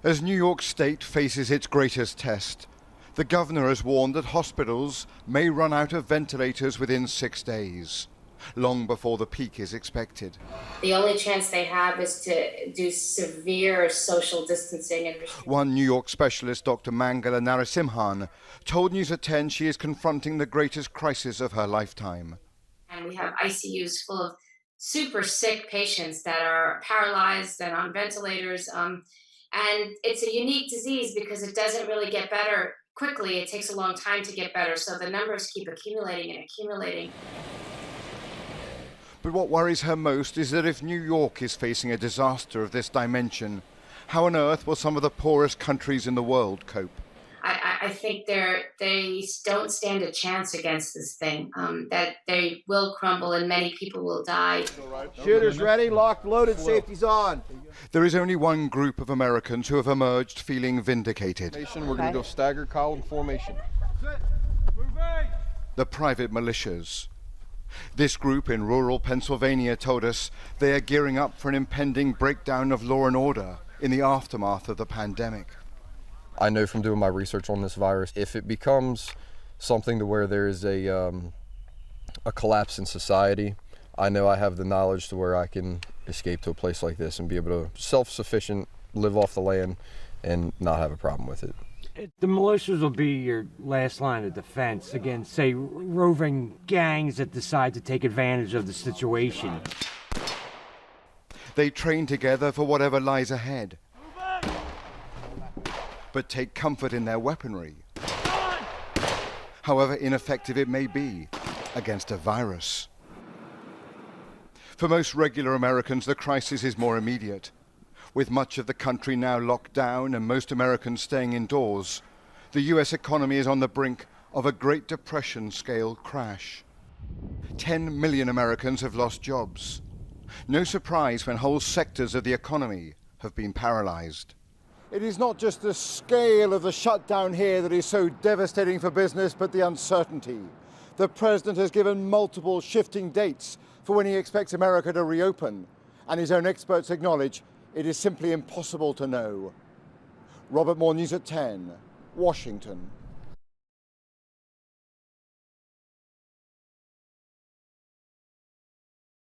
As New York State faces its greatest test, the governor has warned that hospitals may run out of ventilators within 6 days, long before the peak is expected. The only chance they have is to do severe social distancing and one New York specialist, Dr. Mangala Narasimhan, told News at 10 she is confronting the greatest crisis of her lifetime. And we have ICUs full of super sick patients that are paralyzed and on ventilators. And it's a unique disease because it doesn't really get better quickly. It takes a long time to get better. So the numbers keep accumulating and accumulating. But what worries her most is that if New York is facing a disaster of this dimension, how on earth will some of the poorest countries in the world cope? I think they don't stand a chance against this thing, that they will crumble and many people will die. Shooters ready, locked, loaded, safety's on. There is only one group of Americans who have emerged feeling vindicated. We're going to go staggered column formation. The private militias. This group in rural Pennsylvania told us they are gearing up for an impending breakdown of law and order in the aftermath of the pandemic. I know from doing my research on this virus, if it becomes something to where there is a collapse in society, I know I have the knowledge to where I can escape to a place like this and be able to self-sufficient, live off the land, and not have a problem with it. The militias will be your last line of defense against, say, roving gangs that decide to take advantage of the situation. They train together for whatever lies ahead, but take comfort in their weaponry, however ineffective it may be against a virus. For most regular Americans, the crisis is more immediate. With much of the country now locked down and most Americans staying indoors, the US economy is on the brink of a Great Depression-scale crash. 10 million Americans have lost jobs. No surprise when whole sectors of the economy have been paralyzed. It is not just the scale of the shutdown here that is so devastating for business, but the uncertainty. The president has given multiple shifting dates for when he expects America to reopen, and his own experts acknowledge it is simply impossible to know. Robert Moore, News at 10, Washington.